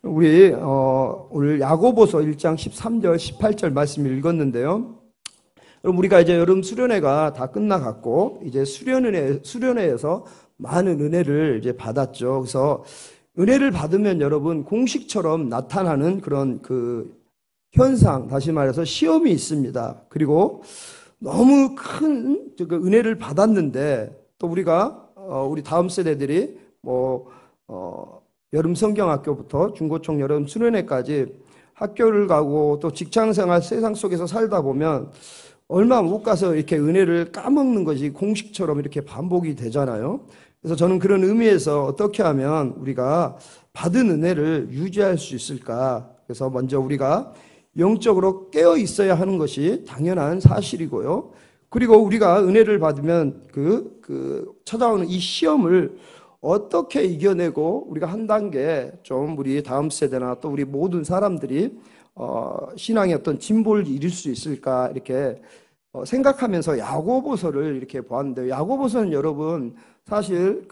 우리 오늘 야고보서 1장 13절, 18절 말씀을 읽었는데요. 여러분, 우리가 이제 여름 수련회가 다 끝나갔고 이제 수련회에서 많은 은혜를 이제 받았죠. 그래서 은혜를 받으면 여러분 공식처럼 나타나는 그런 그 현상, 다시 말해서 시험이 있습니다. 그리고 너무 큰 은혜를 받았는데 또 우리가 우리 다음 세대들이 여름 성경학교부터 중고청 여름 수련회까지 학교를 가고 또 직장생활 세상 속에서 살다 보면 얼마 못 가서 이렇게 은혜를 까먹는 것이 공식처럼 이렇게 반복이 되잖아요. 그래서 저는 그런 의미에서 어떻게 하면 우리가 받은 은혜를 유지할 수 있을까? 그래서 먼저 우리가 영적으로 깨어 있어야 하는 것이 당연한 사실이고요. 그리고 우리가 은혜를 받으면 찾아오는 이 시험을 어떻게 이겨내고 우리가 한 단계 좀 우리 다음 세대나 또 우리 모든 사람들이 신앙의 어떤 진보를 이룰 수 있을까 이렇게 생각하면서 야고보서를 이렇게 보았는데요. 야고보서는 여러분 사실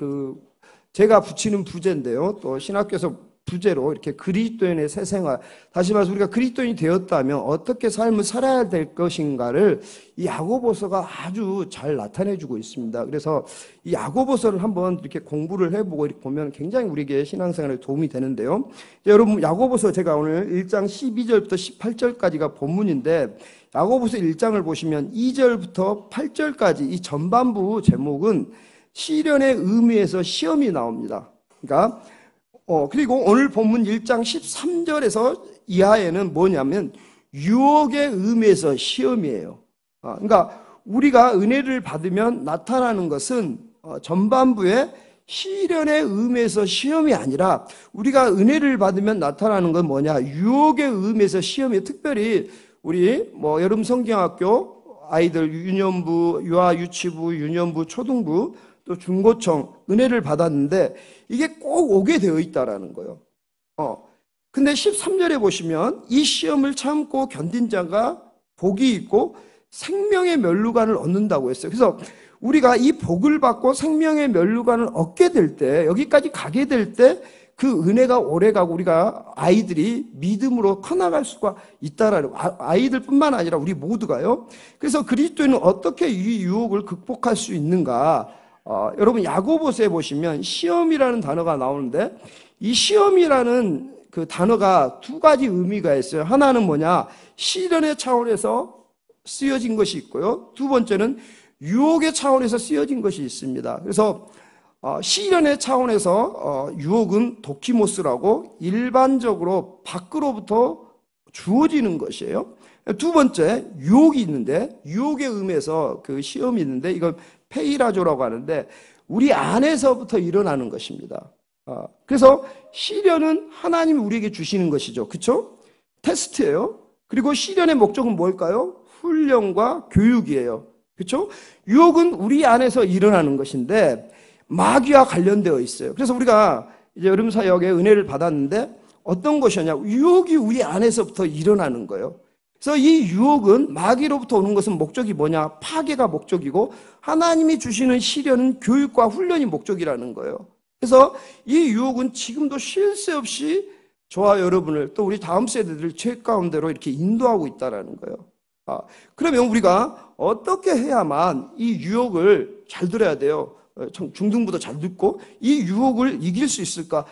제가 붙이는 부제인데요. 또 신학교에서 부제로 이렇게 그리스도인의 새 생활, 다시 말해서 우리가 그리스도인이 되었다면 어떻게 삶을 살아야 될 것인가를 이 야고보서가 아주 잘 나타내주고 있습니다. 그래서 이 야고보서를 한번 이렇게 공부를 해보고 이렇게 보면 굉장히 우리에게 신앙생활에 도움이 되는데요. 여러분, 야고보서 제가 오늘 1장 12절부터 18절까지가 본문인데 야고보서 1장을 보시면 2절부터 8절까지 이 전반부 제목은 시련의 의미에서 시험이 나옵니다. 그러니까 그리고 오늘 본문 1장 13절에서 이하에는 뭐냐면 유혹의 의미에서 시험이에요. 그러니까 우리가 은혜를 받으면 나타나는 것은 전반부에 시련의 의미에서 시험이 아니라 우리가 은혜를 받으면 나타나는 건 뭐냐? 유혹의 의미에서 시험이, 특별히 우리 여름 성경학교 아이들 유년부, 유아 유치부, 유년부, 초등부 또 중고청 은혜를 받았는데 이게 꼭 오게 되어 있다라는 거예요. 근데 13절에 보시면 이 시험을 참고 견딘 자가 복이 있고 생명의 면류관을 얻는다고 했어요. 그래서 우리가 이 복을 받고 생명의 면류관을 얻게 될 때, 여기까지 가게 될 때 그 은혜가 오래가고 우리가 아이들이 믿음으로 커나갈 수가 있다라는, 아이들뿐만 아니라 우리 모두가요. 그래서 그리스도인은 어떻게 이 유혹을 극복할 수 있는가? 여러분 야고보서에 보시면 시험이라는 단어가 나오는데 이 시험이라는 그 단어가 두 가지 의미가 있어요. 하나는 뭐냐? 시련의 차원에서 쓰여진 것이 있고요. 두 번째는 유혹의 차원에서 쓰여진 것이 있습니다. 그래서 시련의 차원에서 유혹은 도키모스라고 일반적으로 밖으로부터 주어지는 것이에요. 두 번째 유혹이 있는데 유혹의 의미에서 그 시험이 있는데 이건 페이라조라고 하는데 우리 안에서부터 일어나는 것입니다. 그래서 시련은 하나님이 우리에게 주시는 것이죠. 그렇죠? 테스트예요. 그리고 시련의 목적은 뭘까요? 훈련과 교육이에요. 그렇죠? 유혹은 우리 안에서 일어나는 것인데 마귀와 관련되어 있어요. 그래서 우리가 이제 여름 사역에 은혜를 받았는데 어떤 것이냐? 유혹이 우리 안에서부터 일어나는 거예요. 그래서 이 유혹은 마귀로부터 오는 것은 목적이 뭐냐? 파괴가 목적이고 하나님이 주시는 시련은 교육과 훈련이 목적이라는 거예요. 그래서 이 유혹은 지금도 쉴 새 없이 저와 여러분을 또 우리 다음 세대들을 죄 가운데로 이렇게 인도하고 있다는 거예요. 그러면 우리가 어떻게 해야만 이 유혹을 잘 들어야 돼요? 중등부도 잘 듣고 이 유혹을 이길 수 있을까?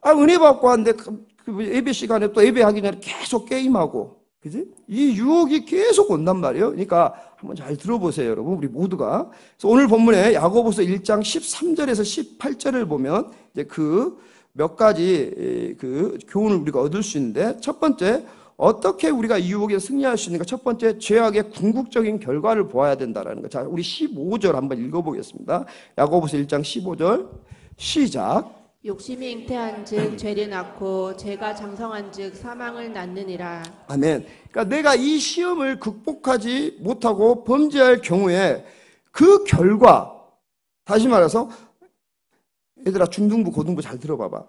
은혜 받고 하는데 예배 시간에 또 예배하기 전에 계속 게임하고, 그지? 이 유혹이 계속 온단 말이에요. 그러니까 한번 잘 들어보세요, 여러분. 우리 모두가. 그래서 오늘 본문에 야고보서 1장 13절에서 18절을 보면 이제 그 몇 가지 그 교훈을 우리가 얻을 수 있는데, 첫 번째, 어떻게 우리가 이 유혹에 승리할 수 있는가? 첫 번째, 죄악의 궁극적인 결과를 보아야 된다라는 거. 자, 우리 15절 한번 읽어보겠습니다. 야고보서 1장 15절 시작. 욕심이 잉태한즉 죄를 낳고 죄가 장성한즉 사망을 낳느니라. 아멘. 그러니까 내가 이 시험을 극복하지 못하고 범죄할 경우에 그 결과, 다시 말해서 얘들아 중등부 고등부 잘 들어봐봐.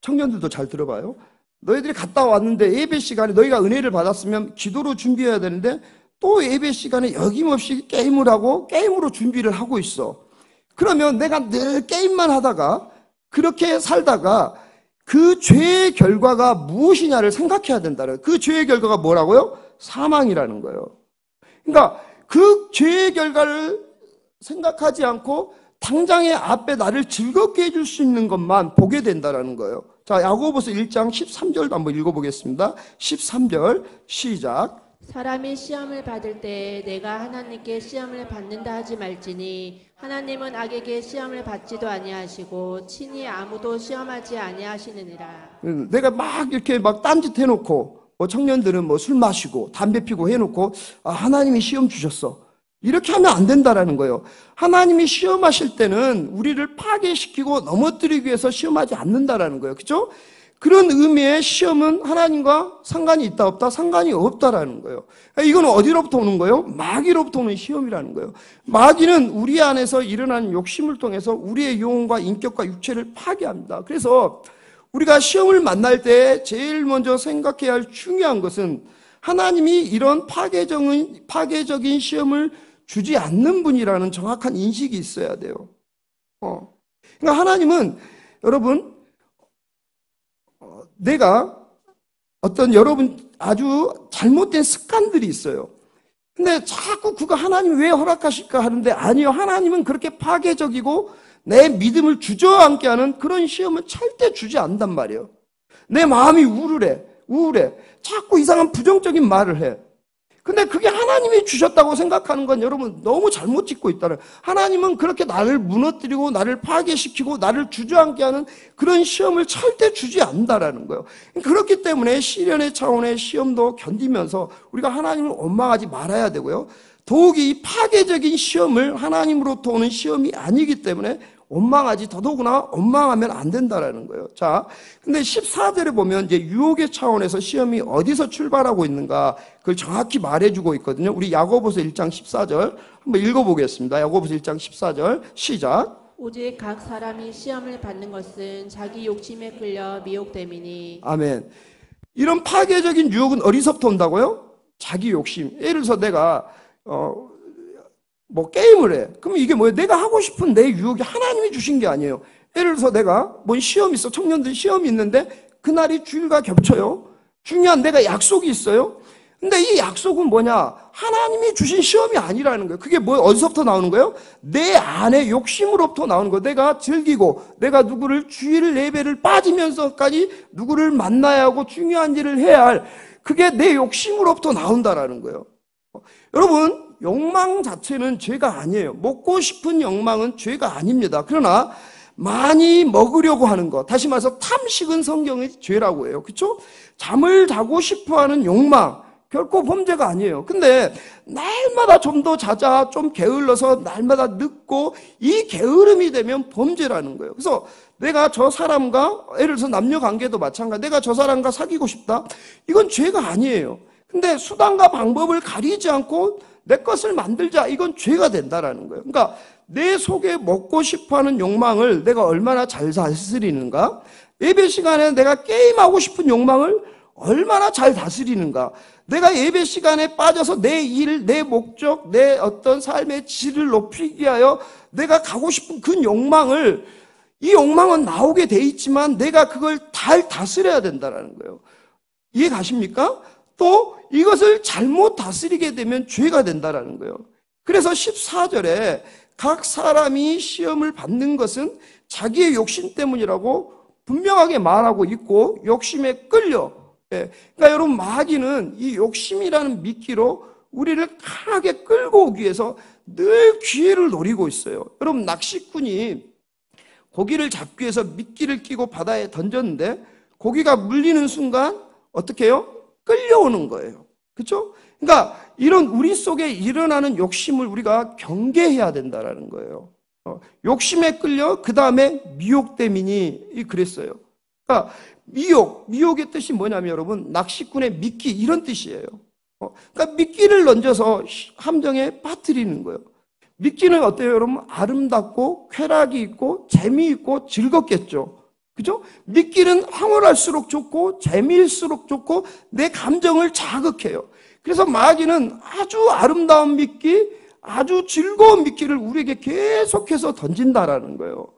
청년들도 잘 들어봐요. 너희들이 갔다 왔는데 예배 시간에 너희가 은혜를 받았으면 기도로 준비해야 되는데 또 예배 시간에 여김없이 게임을 하고 게임으로 준비를 하고 있어. 그러면 내가 늘 게임만 하다가 그렇게 살다가 그 죄의 결과가 무엇이냐를 생각해야 된다는, 그 죄의 결과가 뭐라고요? 사망이라는 거예요. 그러니까 그 죄의 결과를 생각하지 않고 당장의 앞에 나를 즐겁게 해줄 수 있는 것만 보게 된다는 거예요. 자, 야고보서 1장 13절도 한번 읽어보겠습니다. 13절 시작. 사람이 시험을 받을 때 내가 하나님께 시험을 받는다 하지 말지니 하나님은 악에게 시험을 받지도 아니하시고 친히 아무도 시험하지 아니하시느니라. 내가 막 이렇게 막 딴짓 해놓고, 뭐 청년들은 뭐 술 마시고 담배 피고 해놓고, 아, 하나님이 시험 주셨어, 이렇게 하면 안 된다라는 거예요. 하나님이 시험하실 때는 우리를 파괴시키고 넘어뜨리기 위해서 시험하지 않는다라는 거예요. 그렇죠? 그런 의미의 시험은 하나님과 상관이 있다 없다? 상관이 없다라는 거예요. 이건 어디로부터 오는 거예요? 마귀로부터 오는 시험이라는 거예요. 마귀는 우리 안에서 일어나는 욕심을 통해서 우리의 영혼과 인격과 육체를 파괴합니다. 그래서 우리가 시험을 만날 때 제일 먼저 생각해야 할 중요한 것은 하나님이 이런 파괴적인 시험을 주지 않는 분이라는 정확한 인식이 있어야 돼요. 그러니까 하나님은, 여러분, 내가 어떤 여러분 아주 잘못된 습관들이 있어요. 근데 자꾸 그거 하나님이 왜 허락하실까 하는데, 아니요, 하나님은 그렇게 파괴적이고 내 믿음을 주저앉게 하는 그런 시험을 절대 주지 않단 말이에요. 내 마음이 우울해. 자꾸 이상한 부정적인 말을 해. 근데 그게 하나님이 주셨다고 생각하는 건 여러분 너무 잘못 짓고 있다는, 하나님은 그렇게 나를 무너뜨리고 나를 파괴시키고 나를 주저앉게 하는 그런 시험을 절대 주지 않는다라는 거예요. 그렇기 때문에 시련의 차원의 시험도 견디면서 우리가 하나님을 원망하지 말아야 되고요. 더욱이 이 파괴적인 시험을 하나님으로부터 오는 시험이 아니기 때문에 원망하지, 더더구나 원망하면 안 된다라는 거예요. 자, 근데 14절에 보면 이제 유혹의 차원에서 시험이 어디서 출발하고 있는가, 그걸 정확히 말해주고 있거든요. 우리 야고보서 1장 14절 한번 읽어보겠습니다. 야고보서 1장 14절 시작. 오직 각 사람이 시험을 받는 것은 자기 욕심에 끌려 미혹됨이니. 아멘. 이런 파괴적인 유혹은 어디서부터 온다고요? 자기 욕심. 예를 들어서 내가 뭐 게임을 해. 그럼 이게 뭐예요? 내가 하고 싶은 내 유혹이 하나님이 주신 게 아니에요. 예를 들어서 내가 뭔 시험이 있어. 청년들 시험이 있는데 그날이 주일과 겹쳐요. 중요한 내가 약속이 있어요. 근데 이 약속은 뭐냐? 하나님이 주신 시험이 아니라는 거예요. 그게 뭐 어디서부터 나오는 거예요? 내 안에 욕심으로부터 나오는 거예요. 내가 즐기고 내가 누구를 주일 예배를 빠지면서까지 누구를 만나야 하고 중요한 일을 해야 할, 그게 내 욕심으로부터 나온다라는 거예요. 여러분, 욕망 자체는 죄가 아니에요. 먹고 싶은 욕망은 죄가 아닙니다. 그러나 많이 먹으려고 하는 것, 다시 말해서 탐식은 성경의 죄라고 해요. 그렇죠? 잠을 자고 싶어하는 욕망, 결코 범죄가 아니에요. 근데 날마다 좀 더 자자, 좀 게을러서 날마다 늦고, 이 게으름이 되면 범죄라는 거예요. 그래서 내가 저 사람과, 예를 들어서 남녀 관계도 마찬가지, 내가 저 사람과 사귀고 싶다, 이건 죄가 아니에요. 근데 수단과 방법을 가리지 않고 내 것을 만들자, 이건 죄가 된다라는 거예요. 그러니까 내 속에 먹고 싶어하는 욕망을 내가 얼마나 잘 다스리는가, 예배 시간에 내가 게임하고 싶은 욕망을 얼마나 잘 다스리는가, 내가 예배 시간에 빠져서 내 일, 내 목적, 내 어떤 삶의 질을 높이기 위하여 내가 가고 싶은 그 욕망을, 이 욕망은 나오게 돼 있지만 내가 그걸 잘 다스려야 된다는 거예요. 이해 가십니까? 또 이것을 잘못 다스리게 되면 죄가 된다는 거예요. 그래서 14절에 각 사람이 시험을 받는 것은 자기의 욕심 때문이라고 분명하게 말하고 있고, 욕심에 끌려. 그러니까 여러분, 마귀는 이 욕심이라는 미끼로 우리를 강하게 끌고 오기 위해서 늘 기회를 노리고 있어요. 여러분, 낚시꾼이 고기를 잡기 위해서 미끼를 끼고 바다에 던졌는데 고기가 물리는 순간 어떻게 해요? 끌려오는 거예요. 그렇죠? 그러니까 이런 우리 속에 일어나는 욕심을 우리가 경계해야 된다라는 거예요. 욕심에 끌려 그 다음에 미혹됨이니 그랬어요. 그러니까 미혹의 뜻이 뭐냐면 여러분, 낚시꾼의 미끼, 이런 뜻이에요. 그러니까 미끼를 던져서 함정에 빠뜨리는 거예요. 미끼는 어때요, 여러분? 아름답고 쾌락이 있고 재미있고 즐겁겠죠. 그죠? 미끼는 황홀할수록 좋고 재미일수록 좋고 내 감정을 자극해요. 그래서 마귀는 아주 아름다운 미끼, 아주 즐거운 미끼를 우리에게 계속해서 던진다라는 거예요.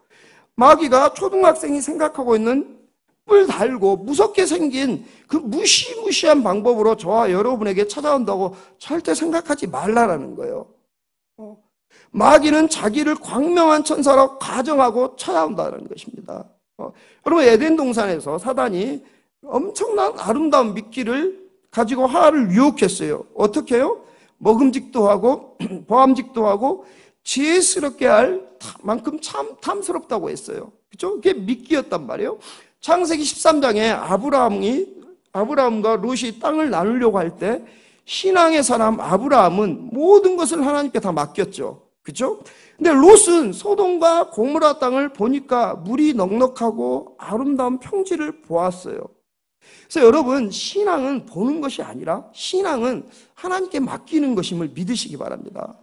마귀가 초등학생이 생각하고 있는 뿔 달고 무섭게 생긴 그 무시무시한 방법으로 저와 여러분에게 찾아온다고 절대 생각하지 말라라는 거예요. 마귀는 자기를 광명한 천사로 가정하고 찾아온다는 것입니다. 여러분, 에덴 동산에서 사단이 엄청난 아름다운 미끼를 가지고 하와를 유혹했어요. 어떻게 해요? 먹음직도 하고 보암직도 하고 지혜스럽게 할 만큼 참 탐스럽다고 했어요. 그렇죠? 그게 미끼였단 말이에요. 창세기 13장에 아브라함과 롯이 땅을 나누려고 할 때 신앙의 사람 아브라함은 모든 것을 하나님께 다 맡겼죠. 그렇죠? 근데 롯은 소돔과 고모라 땅을 보니까 물이 넉넉하고 아름다운 평지를 보았어요. 그래서 여러분, 신앙은 보는 것이 아니라 신앙은 하나님께 맡기는 것임을 믿으시기 바랍니다.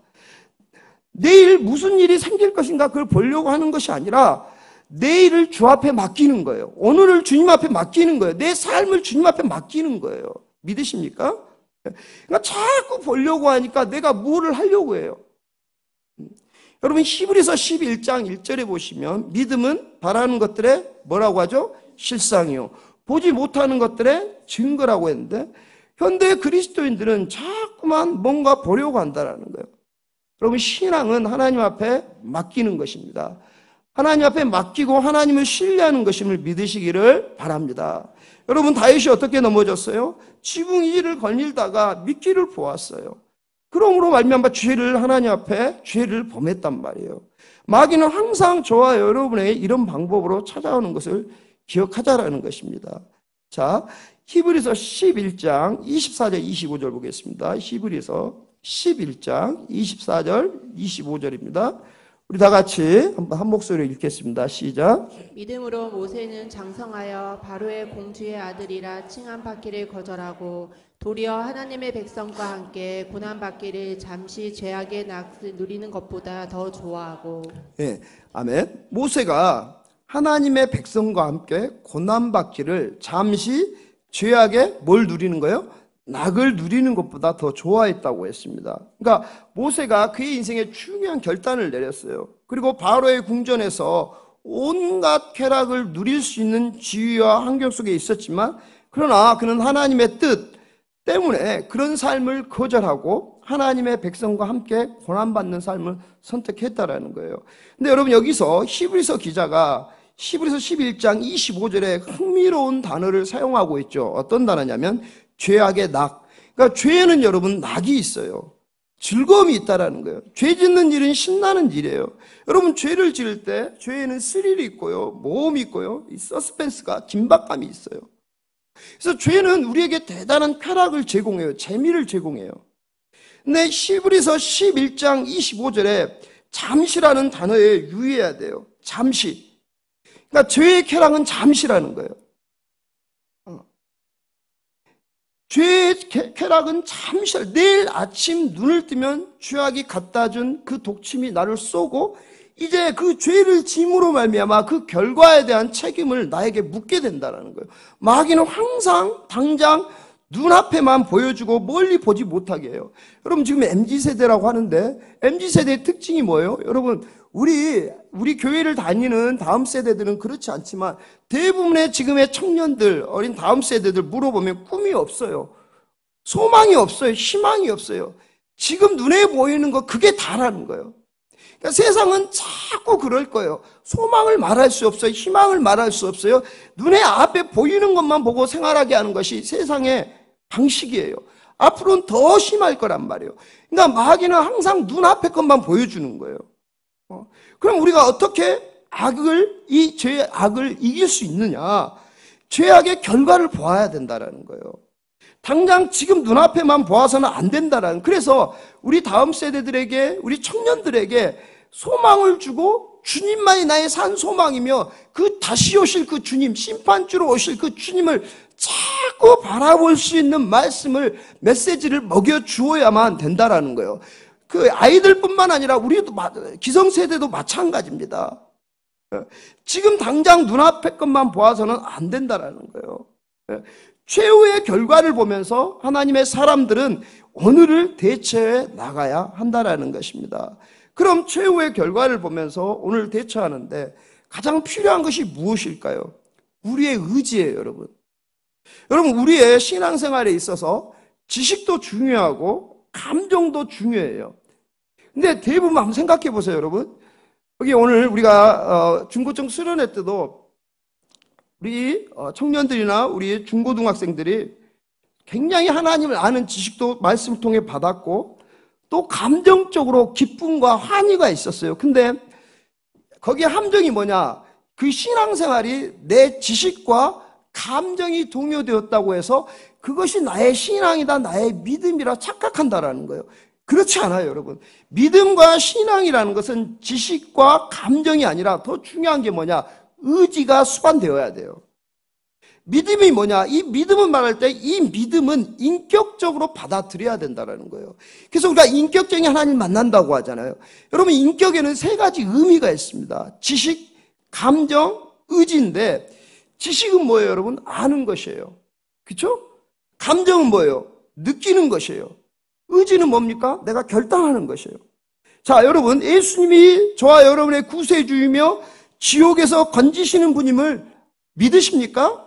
내일 무슨 일이 생길 것인가 그걸 보려고 하는 것이 아니라 내일을 주 앞에 맡기는 거예요. 오늘을 주님 앞에 맡기는 거예요. 내 삶을 주님 앞에 맡기는 거예요. 믿으십니까? 그러니까 자꾸 보려고 하니까 내가 뭐를 하려고 해요. 여러분, 히브리서 11장 1절에 보시면 믿음은 바라는 것들의 뭐라고 하죠? 실상이요. 보지 못하는 것들의 증거라고 했는데 현대 그리스도인들은 자꾸만 뭔가 보려고 한다는 거예요. 여러분, 신앙은 하나님 앞에 맡기는 것입니다. 하나님 앞에 맡기고 하나님을 신뢰하는 것임을 믿으시기를 바랍니다. 여러분, 다윗이 어떻게 넘어졌어요? 지붕이를 거닐다가 미끼를 보았어요. 그러므로 말미암아 하나님 앞에 죄를 범했단 말이에요. 마귀는 항상 저와 여러분에게 이런 방법으로 찾아오는 것을 기억하자라는 것입니다. 자, 히브리서 11장 24절 25절 보겠습니다. 히브리서 11장 24절 25절입니다. 우리 다 같이 한번 한 목소리로 읽겠습니다. 시작. 믿음으로 모세는 장성하여 바로의 공주의 아들이라 칭함받기를 거절하고 도리어 하나님의 백성과 함께 고난받기를 잠시 죄악의 낙을 누리는 것보다 더 좋아하고. 네, 아멘. 모세가 하나님의 백성과 함께 고난받기를 잠시 죄악의 뭘 누리는 거예요? 낙을 누리는 것보다 더 좋아했다고 했습니다. 그러니까 모세가 그의 인생에 중요한 결단을 내렸어요. 그리고 바로의 궁전에서 온갖 쾌락을 누릴 수 있는 지위와 환경 속에 있었지만 그러나 그는 하나님의 뜻 때문에 그런 삶을 거절하고 하나님의 백성과 함께 고난받는 삶을 선택했다라는 거예요. 근데 여러분, 여기서 히브리서 기자가 히브리서 11장 25절에 흥미로운 단어를 사용하고 있죠. 어떤 단어냐면 죄악의 낙. 그러니까 죄에는 여러분 낙이 있어요. 즐거움이 있다라는 거예요. 죄 짓는 일은 신나는 일이에요. 여러분, 죄를 지을 때 죄에는 스릴이 있고요, 모험이 있고요, 이 서스펜스가 긴박감이 있어요. 그래서 죄는 우리에게 대단한 쾌락을 제공해요. 재미를 제공해요. 근데 히브리서 11장 25절에 잠시라는 단어에 유의해야 돼요. 잠시. 그러니까 죄의 쾌락은 잠시라는 거예요. 죄의 쾌락은 잠시, 내일 아침 눈을 뜨면 죄악이 갖다 준 그 독침이 나를 쏘고 이제 그 죄를 짐으로 말미암아 그 결과에 대한 책임을 나에게 묻게 된다는 거예요. 마귀는 항상 당장 눈앞에만 보여주고 멀리 보지 못하게 해요. 여러분, 지금 MZ세대라고 하는데 MZ세대의 특징이 뭐예요? 여러분, 우리 교회를 다니는 다음 세대들은 그렇지 않지만 대부분의 지금의 청년들, 어린 다음 세대들 물어보면 꿈이 없어요. 소망이 없어요. 희망이 없어요. 지금 눈에 보이는 거 그게 다라는 거예요. 그러니까 세상은 자꾸 그럴 거예요. 소망을 말할 수 없어요. 희망을 말할 수 없어요. 눈에 앞에 보이는 것만 보고 생활하게 하는 것이 세상의 방식이에요. 앞으로는 더 심할 거란 말이에요. 그러니까 마귀는 항상 눈앞에 것만 보여주는 거예요. 그럼 우리가 어떻게 이 죄의 악을 이길 수 있느냐? 죄악의 결과를 보아야 된다라는 거예요. 당장 지금 눈앞에만 보아서는 안 된다라는. 그래서 우리 다음 세대들에게, 우리 청년들에게 소망을 주고 주님만이 나의 산 소망이며 그 다시 오실 그 주님, 심판주로 오실 그 주님을 자꾸 바라볼 수 있는 말씀을, 메시지를 먹여주어야만 된다라는 거예요. 그 아이들뿐만 아니라 우리도 기성세대도 마찬가지입니다. 지금 당장 눈앞의 것만 보아서는 안 된다라는 거예요. 최후의 결과를 보면서 하나님의 사람들은 오늘을 대처해 나가야 한다라는 것입니다. 그럼 최후의 결과를 보면서 오늘 대처하는데 가장 필요한 것이 무엇일까요? 우리의 의지예요, 여러분. 여러분, 우리의 신앙생활에 있어서 지식도 중요하고 감정도 중요해요. 근데 대부분 한번 생각해 보세요, 여러분. 여기 오늘 우리가 중고청 수련회 때도 우리 청년들이나 우리 중고등학생들이 굉장히 하나님을 아는 지식도 말씀을 통해 받았고 또 감정적으로 기쁨과 환희가 있었어요. 근데 거기에 함정이 뭐냐? 그 신앙생활이 내 지식과 감정이 동요되었다고 해서 그것이 나의 신앙이다, 나의 믿음이라 착각한다라는 거예요. 그렇지 않아요, 여러분. 믿음과 신앙이라는 것은 지식과 감정이 아니라 더 중요한 게 뭐냐? 의지가 수반되어야 돼요. 믿음이 뭐냐? 이 믿음을 말할 때 이 믿음은 인격적으로 받아들여야 된다는 거예요. 그래서 우리가 인격적인 하나님을 만난다고 하잖아요. 여러분, 인격에는 세 가지 의미가 있습니다. 지식, 감정, 의지인데 지식은 뭐예요, 여러분? 아는 것이에요. 그렇죠? 감정은 뭐예요? 느끼는 것이에요. 의지는 뭡니까? 내가 결단하는 것이에요. 자, 여러분, 예수님이 저와 여러분의 구세주이며 지옥에서 건지시는 분임을 믿으십니까?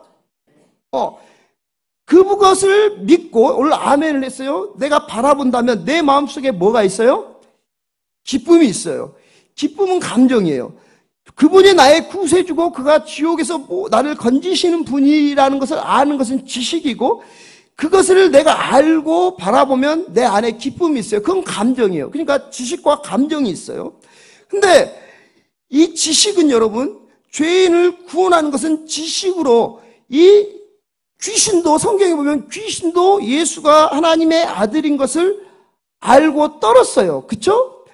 그것을 믿고 오늘 아멘을 했어요. 내가 바라본다면 내 마음속에 뭐가 있어요? 기쁨이 있어요. 기쁨은 감정이에요. 그분이 나의 구세주고 그가 지옥에서 나를 건지시는 분이라는 것을 아는 것은 지식이고 그것을 내가 알고 바라보면 내 안에 기쁨이 있어요. 그건 감정이에요. 그러니까 지식과 감정이 있어요. 근데 이 지식은 여러분, 죄인을 구원하는 것은 지식으로 이 귀신도 성경에 보면 귀신도 예수가 하나님의 아들인 것을 알고 떨었어요. 그렇죠?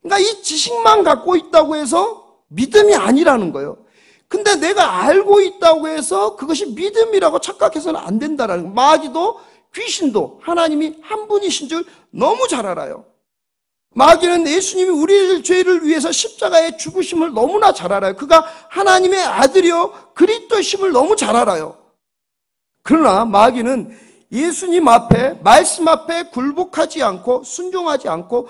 그러니까 이 지식만 갖고 있다고 해서 믿음이 아니라는 거예요. 근데 내가 알고 있다고 해서 그것이 믿음이라고 착각해서는 안 된다라는 거예요. 마귀도 귀신도 하나님이 한 분이신 줄 너무 잘 알아요. 마귀는 예수님이 우리의 죄를 위해서 십자가에 죽으심을 너무나 잘 알아요. 그가 하나님의 아들이요 그리스도심을 너무 잘 알아요. 그러나 마귀는 예수님 앞에 말씀 앞에 굴복하지 않고 순종하지 않고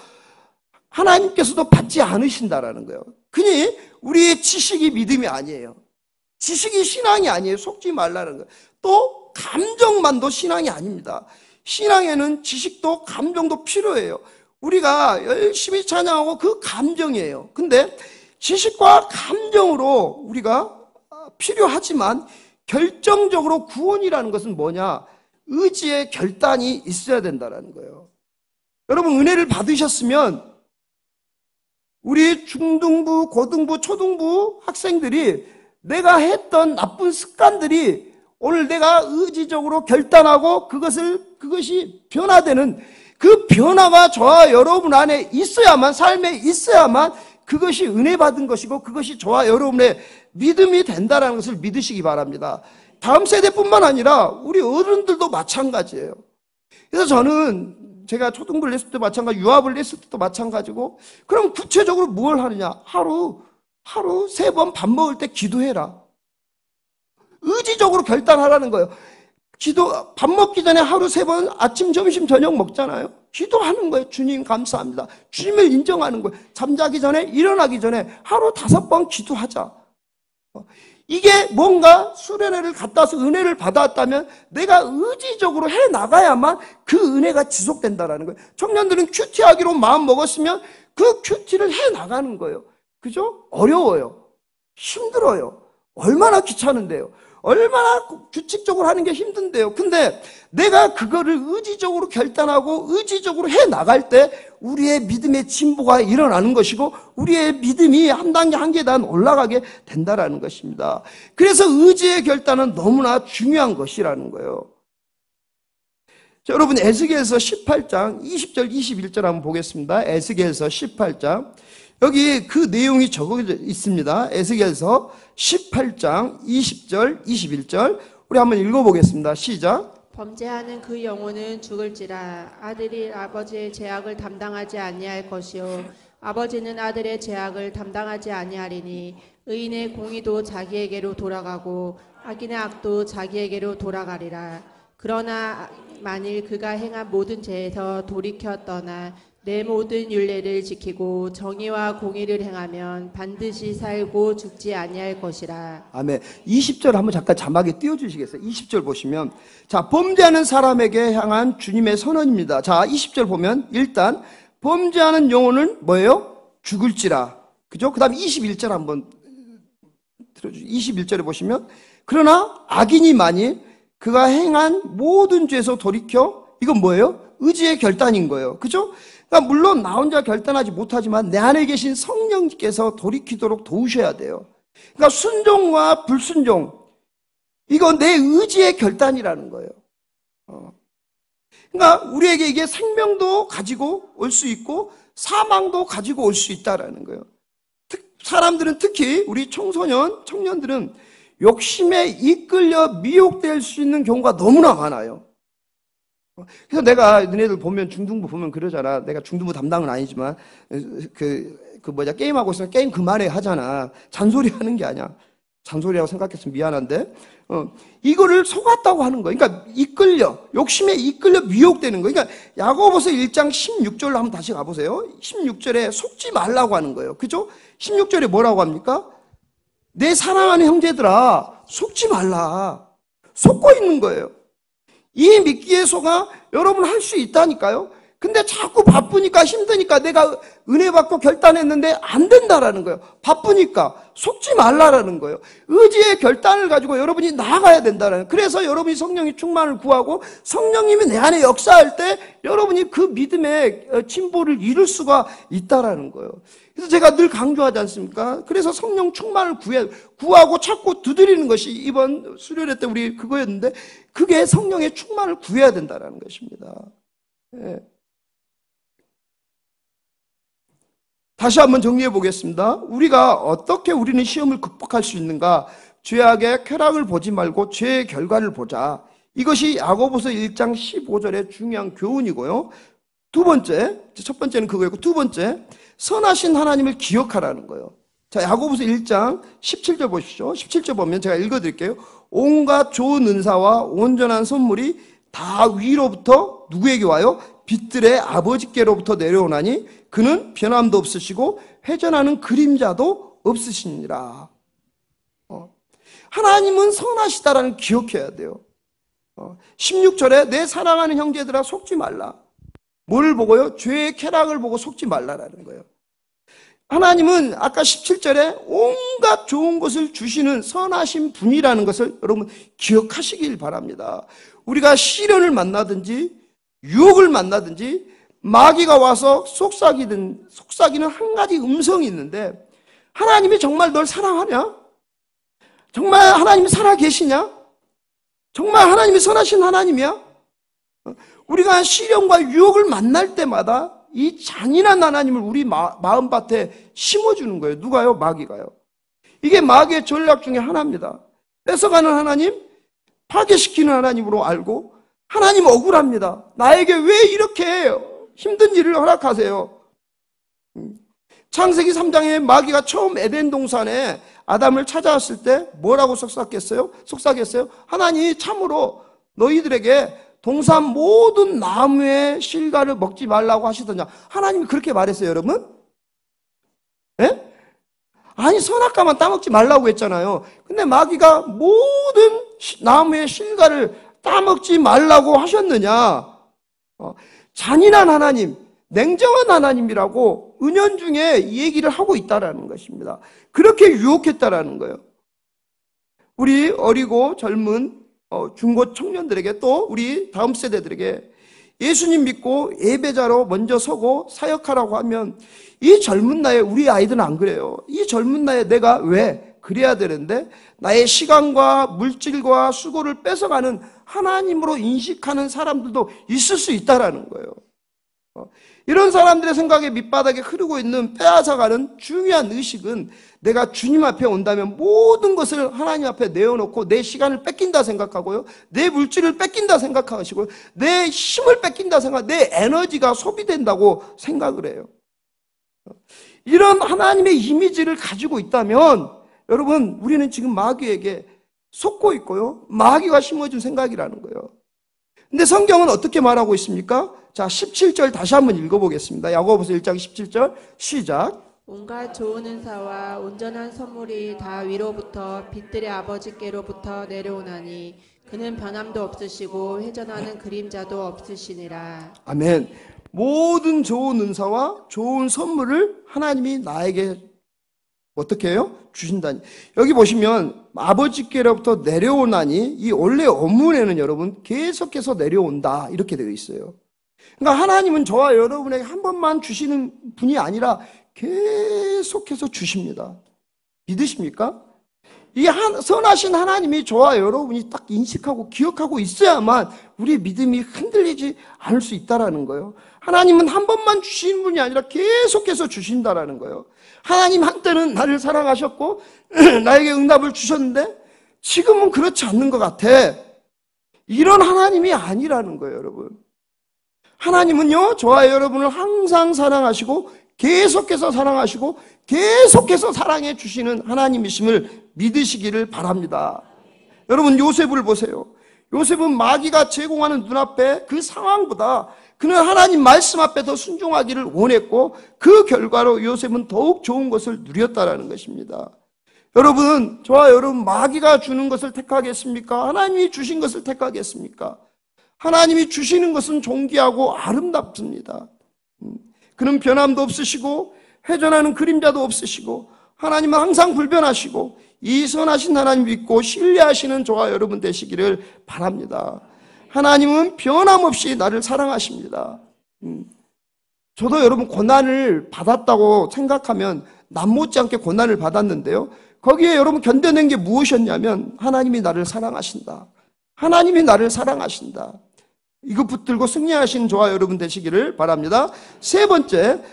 하나님께서도 받지 않으신다라는 거예요. 그니 우리의 지식이 믿음이 아니에요. 지식이 신앙이 아니에요. 속지 말라는 거예요. 또 감정만도 신앙이 아닙니다. 신앙에는 지식도 감정도 필요해요. 우리가 열심히 찬양하고 그 감정이에요. 근데 지식과 감정으로 우리가 필요하지만 결정적으로 구원이라는 것은 뭐냐? 의지의 결단이 있어야 된다는 거예요. 여러분, 은혜를 받으셨으면 우리 중등부, 고등부, 초등부 학생들이 내가 했던 나쁜 습관들이 오늘 내가 의지적으로 결단하고 그것이 변화되는 그 변화가 저와 여러분 안에 있어야만, 삶에 있어야만 그것이 은혜 받은 것이고 그것이 저와 여러분의 믿음이 된다는 것을 믿으시기 바랍니다. 다음 세대뿐만 아니라 우리 어른들도 마찬가지예요. 그래서 저는 제가 초등부를 냈을 때 마찬가지, 유아부를 냈을 때도 마찬가지고, 그럼 구체적으로 뭘 하느냐? 하루 3번 밥 먹을 때 기도해라. 의지적으로 결단하라는 거예요. 밥 먹기 전에 하루 3번 아침, 점심, 저녁 먹잖아요. 기도하는 거예요. 주님 감사합니다. 주님을 인정하는 거예요. 잠자기 전에, 일어나기 전에 하루 5번 기도하자. 이게 뭔가 수련회를 갔다 와서 은혜를 받았다면 내가 의지적으로 해 나가야만 그 은혜가 지속된다라는 거예요. 청년들은 큐티하기로 마음 먹었으면 그 큐티를 해 나가는 거예요. 그죠? 어려워요. 힘들어요. 얼마나 귀찮은데요. 얼마나 규칙적으로 하는 게 힘든데요. 근데 내가 그거를 의지적으로 결단하고 의지적으로 해 나갈 때 우리의 믿음의 진보가 일어나는 것이고 우리의 믿음이 한 단계 한 계단 올라가게 된다라는 것입니다. 그래서 의지의 결단은 너무나 중요한 것이라는 거예요. 자, 여러분, 에스겔서 18장 20절 21절 한번 보겠습니다. 에스겔서 18장 여기 그 내용이 적어져 있습니다. 에스겔서 18장 20절 21절 우리 한번 읽어보겠습니다. 시작. 범죄하는 그 영혼은 죽을지라. 아들이 아버지의 죄악을 담당하지 아니할 것이요 아버지는 아들의 죄악을 담당하지 아니하리니 의인의 공의도 자기에게로 돌아가고 악인의 악도 자기에게로 돌아가리라. 그러나 만일 그가 행한 모든 죄에서 돌이켜 떠나 내 모든 율례를 지키고 정의와 공의를 행하면 반드시 살고 죽지 아니할 것이라. 아멘. 20절 한번 잠깐 자막에 띄워주시겠어요? 20절 보시면, 자, 범죄하는 사람에게 향한 주님의 선언입니다. 자, 20절 보면 일단 범죄하는 영혼은 뭐예요? 죽을지라. 그죠? 그 다음 21절 한번 들어주세요. 21절에 보시면, 그러나 악인이 만일 그가 행한 모든 죄에서 돌이켜, 이건 뭐예요? 의지의 결단인 거예요. 그죠? 그러니까 물론 나 혼자 결단하지 못하지만 내 안에 계신 성령께서 돌이키도록 도우셔야 돼요. 그러니까 순종과 불순종, 이거 내 의지의 결단이라는 거예요. 그러니까 우리에게 이게 생명도 가지고 올 수 있고 사망도 가지고 올 수 있다라는 거예요. 사람들은, 특히 우리 청년들은 욕심에 이끌려 미혹될 수 있는 경우가 너무나 많아요. 그래서 내가 너네들 보면 중등부 보면 그러잖아. 내가 중등부 담당은 아니지만 게임하고 있으면 게임 그만해 하잖아. 잔소리 하는 게 아니야. 잔소리라고 생각했으면 미안한데 이거를 속았다고 하는 거예요. 그러니까 욕심에 이끌려 미혹되는 거예요. 그러니까 야고보서 1장 16절로 한번 다시 가보세요. 16절에 속지 말라고 하는 거예요. 그죠? 16절에 뭐라고 합니까? 내 사랑하는 형제들아, 속지 말라. 속고 있는 거예요. 이 미끼에 속아 여러분 할 수 있다니까요. 근데 자꾸 바쁘니까 힘드니까 내가 은혜 받고 결단했는데 안 된다라는 거예요. 바쁘니까 속지 말라라는 거예요. 의지의 결단을 가지고 여러분이 나아가야 된다라는 거예요. 그래서 여러분이 성령의 충만을 구하고 성령님이 내 안에 역사할 때 여러분이 그 믿음의 진보를 이룰 수가 있다라는 거예요. 그래서 제가 늘 강조하지 않습니까? 그래서 성령 충만을 구하고 찾고 두드리는 것이 이번 수련회 때 우리 그거였는데, 그게 성령의 충만을 구해야 된다는 것입니다. 예. 다시 한번 정리해 보겠습니다. 우리가 어떻게 우리는 시험을 극복할 수 있는가? 죄악의 쾌락을 보지 말고 죄의 결과를 보자. 이것이 야고보서 1장 15절의 중요한 교훈이고요. 두 번째, 첫 번째는 그거였고, 두 번째, 선하신 하나님을 기억하라는 거예요. 자, 야고보서 1장 17절 보십시오. 17절 보면 제가 읽어드릴게요. 온갖 좋은 은사와 온전한 선물이 다 위로부터 누구에게 와요? 빛들의 아버지께로부터 내려오나니 그는 변함도 없으시고 회전하는 그림자도 없으시니라. 하나님은 선하시다라는 기억해야 돼요. 16절에 내 사랑하는 형제들아 속지 말라. 뭘 보고요? 죄의 쾌락을 보고 속지 말라라는 거예요. 하나님은 아까 17절에 온갖 좋은 것을 주시는 선하신 분이라는 것을 여러분 기억하시길 바랍니다. 우리가 시련을 만나든지 유혹을 만나든지 마귀가 와서 속삭이는 한 가지 음성이 있는데, 하나님이 정말 널 사랑하냐? 정말 하나님이 살아계시냐? 정말 하나님이 선하신 하나님이야? 우리가 시련과 유혹을 만날 때마다 이 잔인한 하나님을 우리 마음밭에 심어주는 거예요. 누가요? 마귀가요. 이게 마귀의 전략 중에 하나입니다. 뺏어가는 하나님, 파괴시키는 하나님으로 알고, 하나님 억울합니다. 나에게 왜 이렇게 힘든 일을 허락하세요? 창세기 3장에 마귀가 처음 에덴 동산에 아담을 찾아왔을 때 뭐라고 속삭였어요? 하나님 참으로 너희들에게 동산 모든 나무의 실과를 먹지 말라고 하시더냐. 하나님이 그렇게 말했어요, 여러분? 예? 아니, 선악과만 따먹지 말라고 했잖아요. 근데 마귀가 모든 나무의 실과를 따먹지 말라고 하셨느냐? 잔인한 하나님, 냉정한 하나님이라고 은연중에 이 얘기를 하고 있다라는 것입니다. 그렇게 유혹했다라는 거예요. 우리 어리고 젊은 중고 청년들에게, 또 우리 다음 세대들에게 예수님 믿고 예배자로 먼저 서고 사역하라고 하면, 이 젊은 나이에 우리 아이들은 안 그래요. 이 젊은 나이에 내가 왜 그래야 되는데 나의 시간과 물질과 수고를 뺏어가는 하나님으로 인식하는 사람들도 있을 수 있다라는 거예요. 이런 사람들의 생각에 밑바닥에 흐르고 있는 빼앗아가는 중요한 의식은, 내가 주님 앞에 온다면 모든 것을 하나님 앞에 내어놓고 내 시간을 뺏긴다 생각하고요, 내 물질을 뺏긴다 생각하시고요, 내 힘을 뺏긴다 생각, 내 에너지가 소비된다고 생각을 해요. 이런 하나님의 이미지를 가지고 있다면 여러분, 우리는 지금 마귀에게 속고 있고요, 마귀가 심어준 생각이라는 거예요. 근데 성경은 어떻게 말하고 있습니까? 자, 17절 다시 한번 읽어보겠습니다. 야고보서 1장 17절 시작. 온갖 좋은 은사와 온전한 선물이 다 위로부터 빛들의 아버지께로부터 내려오나니 그는 변함도 없으시고 회전하는 그림자도 없으시니라. 아멘. 모든 좋은 은사와 좋은 선물을 하나님이 나에게 어떻게 해요? 주신다니. 여기 보시면 아버지께로부터 내려오나니 이 원래 원문에는 여러분 계속해서 내려온다 이렇게 되어 있어요. 그러니까 하나님은 저와 여러분에게 한 번만 주시는 분이 아니라 계속해서 주십니다. 믿으십니까? 이 선하신 하나님이 저와 여러분이 딱 인식하고 기억하고 있어야만 우리의 믿음이 흔들리지 않을 수 있다라는 거예요. 하나님은 한 번만 주시는 분이 아니라 계속해서 주신다라는 거예요. 하나님 한때는 나를 사랑하셨고 나에게 응답을 주셨는데 지금은 그렇지 않는 것 같아. 이런 하나님이 아니라는 거예요, 여러분. 하나님은요, 저와 여러분을 항상 사랑하시고 계속해서 사랑하시고 계속해서 사랑해 주시는 하나님이심을 믿으시기를 바랍니다. 여러분, 요셉을 보세요. 요셉은 마귀가 제공하는 눈앞에 그 상황보다 그는 하나님 말씀 앞에 더 순종하기를 원했고 그 결과로 요셉은 더욱 좋은 것을 누렸다라는 것입니다. 여러분, 저와 여러분 마귀가 주는 것을 택하겠습니까? 하나님이 주신 것을 택하겠습니까? 하나님이 주시는 것은 존귀하고 아름답습니다. 그는 변함도 없으시고 회전하는 그림자도 없으시고 하나님은 항상 불변하시고 이 선하신 하나님 믿고 신뢰하시는 저와 여러분 되시기를 바랍니다. 하나님은 변함없이 나를 사랑하십니다. 저도 여러분 고난을 받았다고 생각하면 남 못지않게 고난을 받았는데요. 거기에 여러분 견뎌낸 게 무엇이었냐면 하나님이 나를 사랑하신다. 하나님이 나를 사랑하신다. 이거 붙들고 승리하신 저와 여러분 되시기를 바랍니다. 세 번째,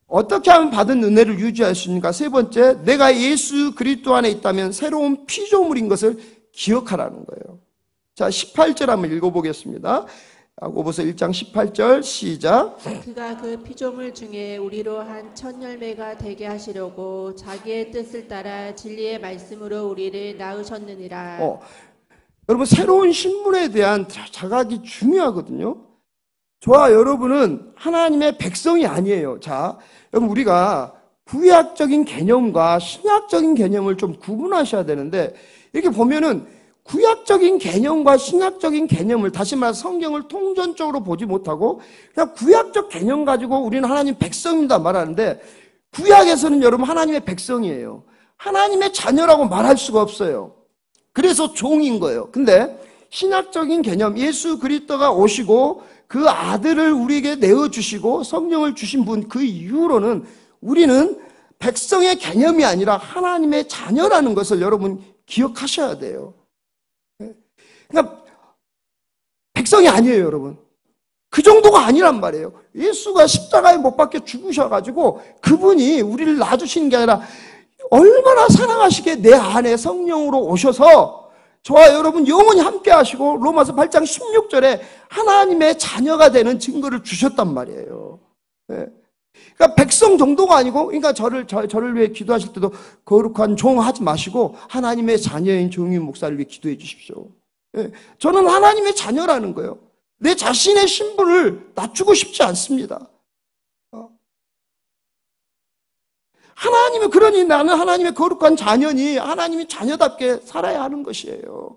어떻게 하면 받은 은혜를 유지할 수 있는가? 세 번째, 내가 예수 그리스도 안에 있다면 새로운 피조물인 것을 기억하라는 거예요. 자, 18절 한번 읽어보겠습니다. 야고보서 1장 18절 시작. 그가 그 피조물 중에 우리로 한 첫 열매가 되게 하시려고 자기의 뜻을 따라 진리의 말씀으로 우리를 낳으셨느니라. 여러분, 새로운 신분에 대한 자각이 중요하거든요. 저와 여러분은 하나님의 백성이 아니에요. 자, 여러분, 우리가 구약적인 개념과 신약적인 개념을 좀 구분하셔야 되는데, 이렇게 보면은 구약적인 개념과 신약적인 개념을, 다시 말해서 성경을 통전적으로 보지 못하고 그냥 구약적 개념 가지고 우리는 하나님 백성입니다 말하는데, 구약에서는 여러분 하나님의 백성이에요. 하나님의 자녀라고 말할 수가 없어요. 그래서 종인 거예요. 근데 신약적인 개념, 예수 그리스도가 오시고 그 아들을 우리에게 내어주시고 성령을 주신 분, 그 이후로는 우리는 백성의 개념이 아니라 하나님의 자녀라는 것을 여러분 기억하셔야 돼요. 그러니까 백성이 아니에요, 여러분. 그 정도가 아니란 말이에요. 예수가 십자가에 못 박혀 죽으셔가지고 그분이 우리를 놔주시는 게 아니라 얼마나 사랑하시게 내 안에 성령으로 오셔서 저와 여러분 영원히 함께 하시고 로마서 8장 16절에 하나님의 자녀가 되는 증거를 주셨단 말이에요. 그러니까 백성 정도가 아니고, 그러니까 저를 위해 기도하실 때도 거룩한 종 하지 마시고 하나님의 자녀인 정윤 목사를 위해 기도해 주십시오. 저는 하나님의 자녀라는 거예요. 내 자신의 신분을 낮추고 싶지 않습니다. 하나님은, 그러니 나는 하나님의 거룩한 자녀니 하나님이 자녀답게 살아야 하는 것이에요.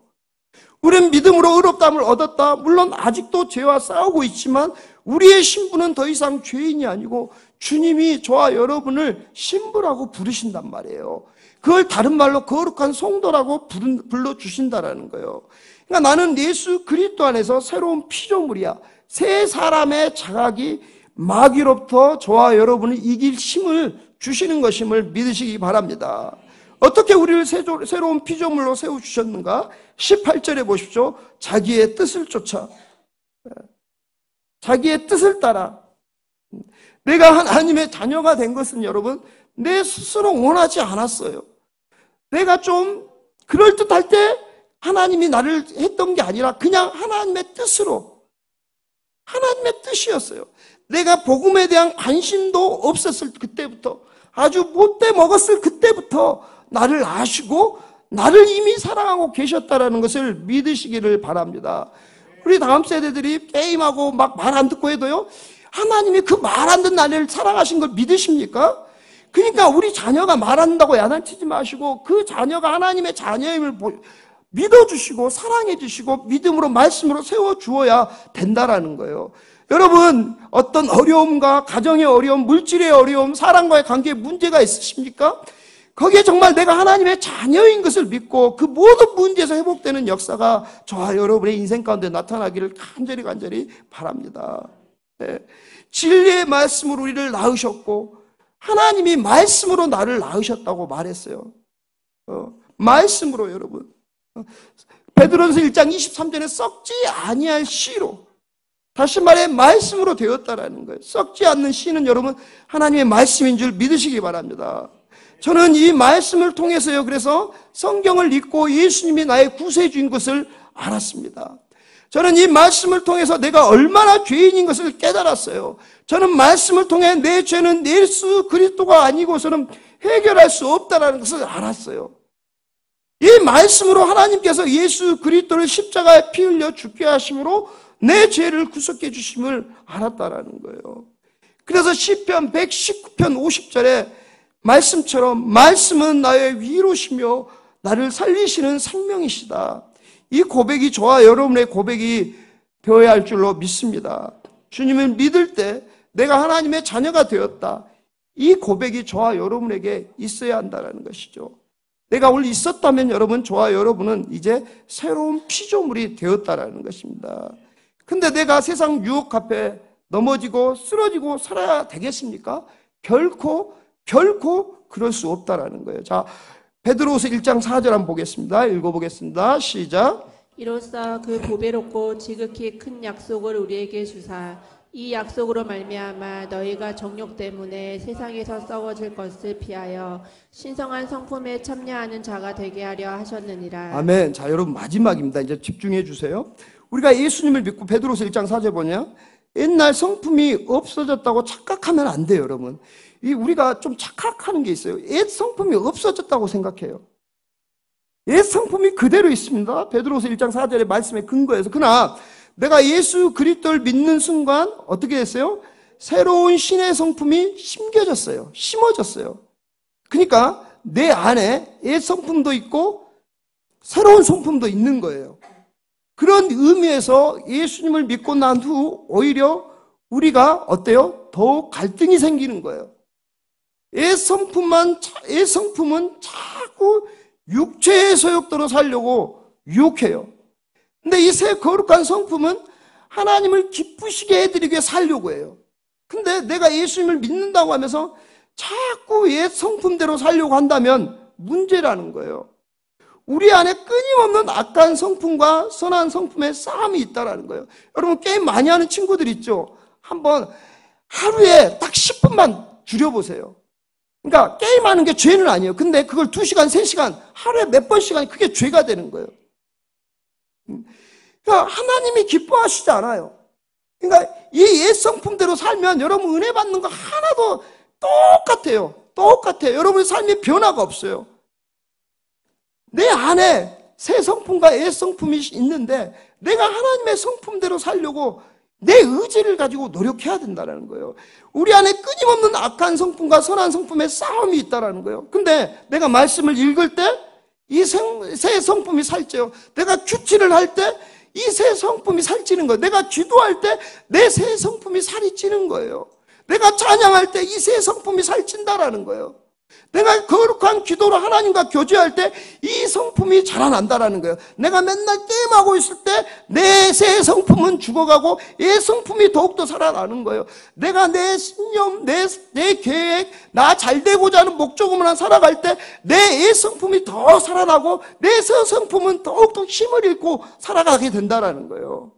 우리는 믿음으로 의롭다함을 얻었다. 물론 아직도 죄와 싸우고 있지만 우리의 신분은 더 이상 죄인이 아니고 주님이 저와 여러분을 신부라고 부르신단 말이에요. 그걸 다른 말로 거룩한 성도라고 불러주신다라는 거예요. 그러니까 나는 예수 그리스도 안에서 새로운 피조물이야. 새 사람의 자각이 마귀로부터 저와 여러분을 이길 힘을 주시는 것임을 믿으시기 바랍니다. 어떻게 우리를 새로운 피조물로 세워주셨는가? 18절에 보십시오. 자기의 뜻을 쫓아, 자기의 뜻을 따라. 내가 하나님의 자녀가 된 것은 여러분 내 스스로 원하지 않았어요. 내가 좀 그럴듯할 때 하나님이 나를 했던 게 아니라 그냥 하나님의 뜻으로, 하나님의 뜻이었어요. 내가 복음에 대한 관심도 없었을 그때부터, 아주 못돼 먹었을 그때부터 나를 아시고 나를 이미 사랑하고 계셨다라는 것을 믿으시기를 바랍니다. 우리 다음 세대들이 게임하고 막 말 안 듣고 해도요, 하나님이 그 말 안 듣는 아이를 사랑하신 걸 믿으십니까? 그러니까 우리 자녀가 말 안 듣는다고 야단치지 마시고 그 자녀가 하나님의 자녀임을 믿어주시고 사랑해주시고 믿음으로 말씀으로 세워주어야 된다라는 거예요. 여러분, 어떤 어려움과 가정의 어려움, 물질의 어려움, 사람과의 관계에 문제가 있으십니까? 거기에 정말 내가 하나님의 자녀인 것을 믿고 그 모든 문제에서 회복되는 역사가 저와 여러분의 인생 가운데 나타나기를 간절히 바랍니다. 네. 진리의 말씀으로 우리를 낳으셨고 하나님이 말씀으로 나를 낳으셨다고 말했어요. 말씀으로 여러분. 베드로전서 1장 23절에 썩지 아니할 씨로, 다시 말해 말씀으로 되었다라는 거예요. 썩지 않는 씨는 여러분 하나님의 말씀인 줄 믿으시기 바랍니다. 저는 이 말씀을 통해서요, 그래서 성경을 읽고 예수님이 나의 구세주인 것을 알았습니다. 저는 이 말씀을 통해서 내가 얼마나 죄인인 것을 깨달았어요. 저는 말씀을 통해 내 죄는 예수 그리스도가 아니고서는 해결할 수 없다는 것을 알았어요. 이 말씀으로 하나님께서 예수 그리스도를 십자가에 피 흘려 죽게 하심으로 내 죄를 구속해 주심을 알았다라는 거예요. 그래서 시편 119편 50절에 말씀처럼 말씀은 나의 위로시며 나를 살리시는 생명이시다. 이 고백이 저와 여러분의 고백이 되어야 할 줄로 믿습니다. 주님을 믿을 때 내가 하나님의 자녀가 되었다. 이 고백이 저와 여러분에게 있어야 한다는 것이죠. 내가 오늘 있었다면 여러분, 저와 여러분은 이제 새로운 피조물이 되었다라는 것입니다. 근데 내가 세상 유혹 앞에 넘어지고 쓰러지고 살아야 되겠습니까? 결코 그럴 수 없다라는 거예요. 자, 베드로후서 1장 4절 한번 보겠습니다. 읽어보겠습니다. 시작. 이로써 그 보배롭고 지극히 큰 약속을 우리에게 주사 이 약속으로 말미암아 너희가 정욕 때문에 세상에서 썩어질 것을 피하여 신성한 성품에 참여하는 자가 되게 하려 하셨느니라. 아멘. 자, 여러분 마지막입니다. 이제 집중해 주세요. 우리가 예수님을 믿고 베드로서 1장 4절 보냐? 옛날 성품이 없어졌다고 착각하면 안 돼요, 여러분. 우리가 좀 착각하는 게 있어요. 옛 성품이 없어졌다고 생각해요. 옛 성품이 그대로 있습니다. 베드로서 1장 4절의 말씀에 근거해서. 그러나 내가 예수 그리스도를 믿는 순간 어떻게 됐어요? 새로운 신의 성품이 심어졌어요. 그러니까 내 안에 옛 성품도 있고 새로운 성품도 있는 거예요. 그런 의미에서 예수님을 믿고 난 후 오히려 우리가 어때요? 더욱 갈등이 생기는 거예요. 옛 성품은 자꾸 육체의 소욕대로 살려고 유혹해요. 근데 이 새 거룩한 성품은 하나님을 기쁘시게 해드리기 위해 살려고 해요. 근데 내가 예수님을 믿는다고 하면서 자꾸 옛 성품대로 살려고 한다면 문제라는 거예요. 우리 안에 끊임없는 악한 성품과 선한 성품의 싸움이 있다는 거예요. 여러분 게임 많이 하는 친구들 있죠? 한번 하루에 딱 10분만 줄여보세요. 그러니까 게임하는 게 죄는 아니에요. 근데 그걸 2시간, 3시간, 하루에 몇 번씩은 그게 죄가 되는 거예요. 그러니까 하나님이 기뻐하시지 않아요. 그러니까 이 옛 성품대로 살면 여러분 은혜 받는 거 하나도 똑같아요. 여러분의 삶에 변화가 없어요. 내 안에 새 성품과 옛 성품이 있는데 내가 하나님의 성품대로 살려고 내 의지를 가지고 노력해야 된다는 거예요. 우리 안에 끊임없는 악한 성품과 선한 성품의 싸움이 있다는 거예요. 근데 내가 말씀을 읽을 때 이 새 성품이 살쪄요. 내가 규칙을 할 때 이 새 성품이 살찌는 거예요. 내가 기도할 때 내 새 성품이 살이 찌는 거예요. 내가 찬양할 때 이 새 성품이 살찐다라는 거예요. 내가 거룩한 기도로 하나님과 교제할 때 이 성품이 자라난다라는 거예요. 내가 맨날 게임하고 있을 때 내 새 성품은 죽어가고 옛 성품이 더욱더 살아나는 거예요. 내가 내 신념, 내 계획, 나 잘되고자 하는 목적으로만 살아갈 때 내 옛 성품이 더 살아나고 내 새 성품은 더욱더 힘을 잃고 살아가게 된다라는 거예요.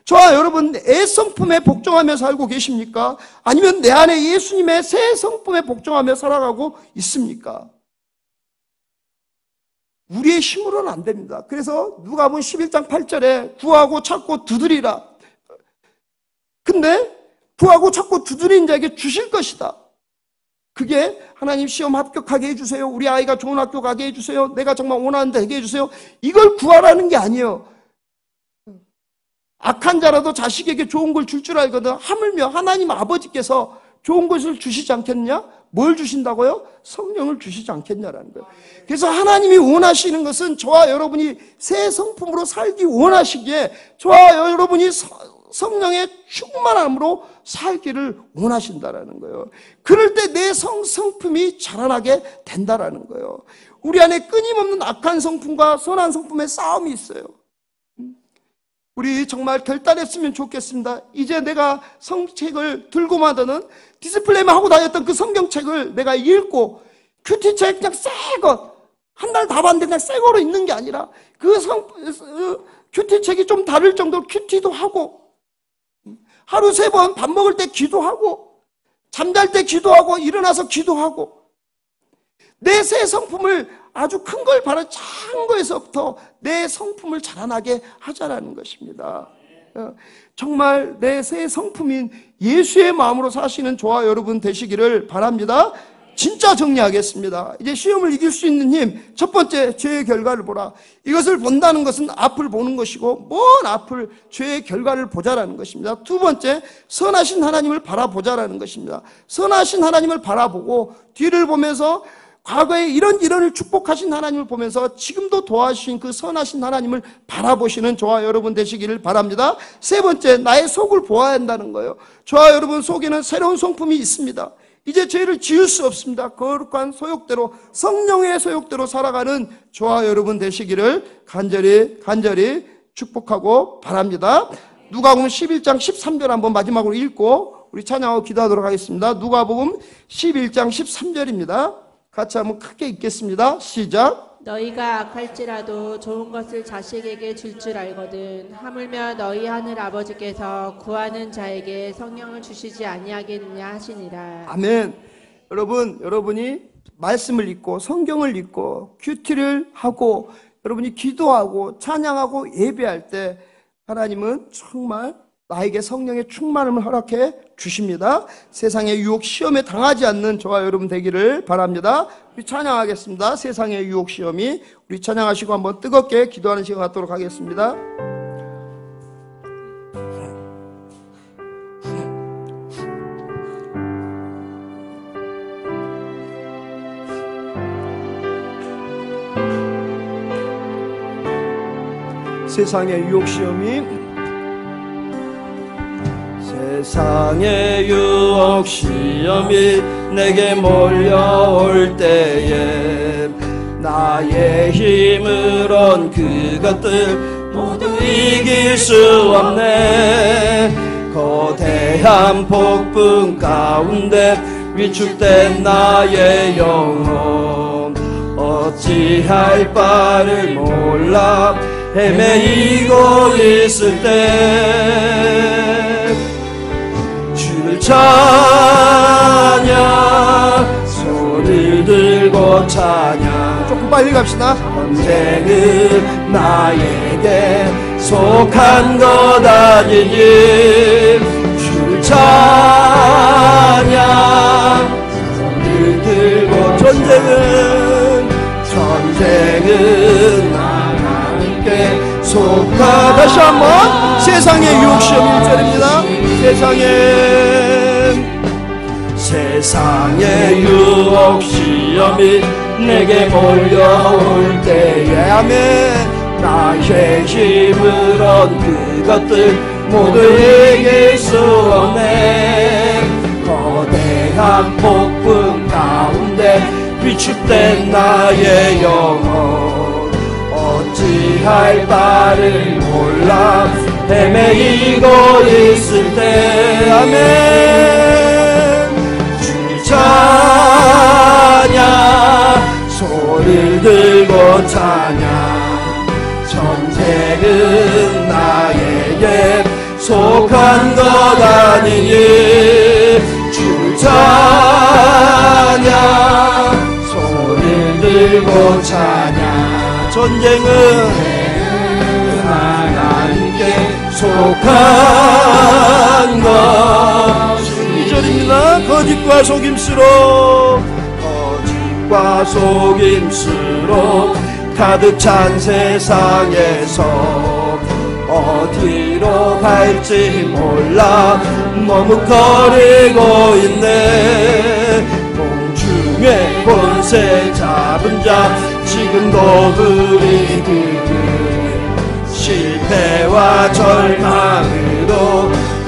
저와 여러분 옛 성품에 복종하며 살고 계십니까? 아니면 내 안에 예수님의 새 성품에 복종하며 살아가고 있습니까? 우리의 힘으로는 안 됩니다. 그래서 누가복음 11장 8절에 구하고 찾고 두드리라. 근데 구하고 찾고 두드리는 자에게 주실 것이다. 그게 하나님 시험 합격하게 해주세요. 우리 아이가 좋은 학교 가게 해주세요. 내가 정말 원하는 데 되게 해주세요. 이걸 구하라는 게 아니에요. 악한 자라도 자식에게 좋은 걸 줄 줄 알거든. 하물며 하나님 아버지께서 좋은 것을 주시지 않겠느냐? 뭘 주신다고요? 성령을 주시지 않겠냐라는 거예요. 그래서 하나님이 원하시는 것은 저와 여러분이 새 성품으로 살기 원하시기에 저와 여러분이 성령의 충만함으로 살기를 원하신다라는 거예요. 그럴 때 내 성품이 자라나게 된다라는 거예요. 우리 안에 끊임없는 악한 성품과 선한 성품의 싸움이 있어요. 우리 정말 결단했으면 좋겠습니다. 이제 내가 성책을 들고만 디스플레이만 하고 다녔던 그 성경책을 내가 읽고 큐티책 그냥 새 것 한 달 다 봤는데 그냥 새 거로 있는 게 아니라 그 큐티책이 좀 다를 정도로 큐티도 하고 하루 3번 밥 먹을 때 기도하고 잠잘 때 기도하고 일어나서 기도하고 내 새 성품을 아주 큰 걸 바로 작은 거에서부터 내 성품을 자라나게 하자라는 것입니다. 정말 내 새 성품인 예수의 마음으로 사시는 저와 여러분 되시기를 바랍니다. 진짜 정리하겠습니다. 이제 시험을 이길 수 있는 힘, 첫 번째 죄의 결과를 보라. 이것을 본다는 것은 앞을 보는 것이고 먼 앞을 죄의 결과를 보자라는 것입니다. 두 번째, 선하신 하나님을 바라보자라는 것입니다. 선하신 하나님을 바라보고 뒤를 보면서 과거에 이런을 축복하신 하나님을 보면서 지금도 도와주신 그 선하신 하나님을 바라보시는 저와 여러분 되시기를 바랍니다. 세 번째, 나의 속을 보아야 한다는 거예요. 저와 여러분 속에는 새로운 성품이 있습니다. 이제 죄를 지을 수 없습니다. 거룩한 소욕대로, 성령의 소욕대로 살아가는 저와 여러분 되시기를 간절히 축복하고 바랍니다. 누가복음 11장 13절 한번 마지막으로 읽고 우리 찬양하고 기도하도록 하겠습니다. 누가복음 11장 13절입니다. 같이 한번 크게 읽겠습니다. 시작. 너희가 악할지라도 좋은 것을 자식에게 줄 줄 알거든 하물며 너희 하늘 아버지께서 구하는 자에게 성령을 주시지 아니하겠느냐 하시니라. 아멘. 여러분이 말씀을 읽고 성경을 읽고 큐티를 하고 여러분이 기도하고 찬양하고 예배할 때 하나님은 정말 나에게 성령의 충만함을 허락해 주십니다. 세상의 유혹 시험에 당하지 않는 저와 여러분 되기를 바랍니다. 우리 찬양하겠습니다. 세상의 유혹 시험이. 우리 찬양하시고 한번 뜨겁게 기도하는 시간 갖도록 하겠습니다. 세상의 유혹 시험이 세상의 유혹 시험이 내게 몰려올 때에 나의 힘으론 그것들 모두 이길 수 없네. 거대한 폭풍 가운데 위축된 나의 영혼 어찌할 바를 몰라 헤매이고 있을 때 주를 찬양 손을 들고 찬양 조금 빨리 갑시다. 전쟁은 나에게 속한 것 아니니 주를 찬양 손을 들고 전쟁은 하나님께 속하. 다시 한번 세상의 유혹 시험 1절입니다. 세상의 유혹 시험이 내게 몰려올 때에 아멘 나의 힘으론 그것들 모두 이길 수 없네. 거대한 폭풍 가운데 위축된 나의 영혼 어찌할 바를 몰라 헤매이고 있을 때 아멘 주를 찬양 손을 들고 찬양 전쟁은 나에게 속한 것 아니니 주를 찬양 손을 들고 찬양 전쟁은 하나님께 속한 것. 2절입니다. 거짓과 속임수로 가득 찬 세상에서 어디로 갈지 몰라 머뭇거리고 있네. 공중의 권세 잡은 자 지금도 우리들은 실패와 절망으로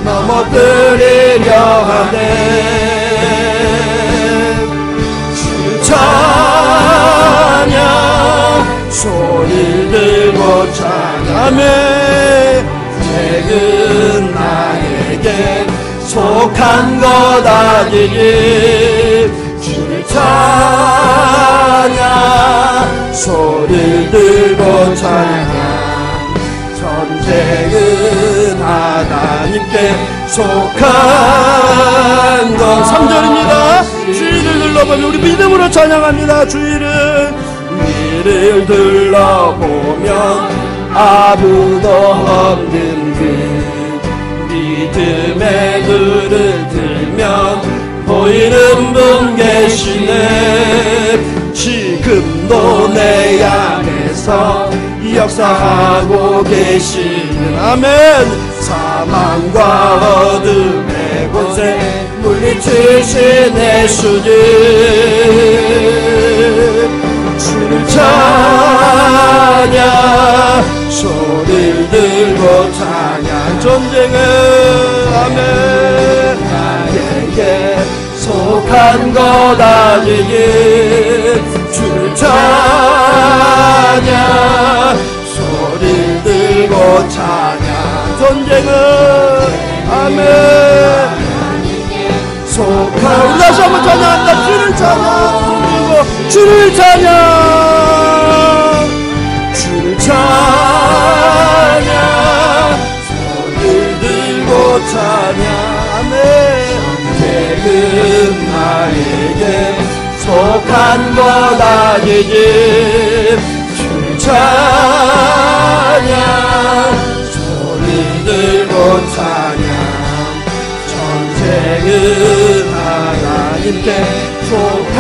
넘어뜨리려 하네. 주를 찬양 소리 들고 찬양하네. 죄는 나에게 속한 것 아니니 주를 찬양 소리 들고 찬양. 전쟁은 하나님께 속한 것. 3절입니다. 주의를 둘러보면 우리 믿음으로 찬양합니다. 주의를 위를 둘러보면 아무도 없는 그 믿음의 눈을 들면 보이는 분 계시네. 지금도 내 안에서 역사하고 계시는 아멘. 사망과 어둠의 권세 물리치신 예수님. 주를 찬양 소리를 들고 찬양. 전쟁은 아멘 나에게 속한 것 아니니 주를 찬양 소리를 들고 찬양. 전쟁은 아멘 속한. 우리 다시 한번 찬양합니다. 주를 찬양 그리고 주를 찬양 주를 찬양 소리를 들고 찬양. 아멘. 죄는 나에게 속한 것 아니니 주를 찬양 소리 들고 찬양. 전쟁은 하나님께 속한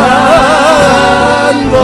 것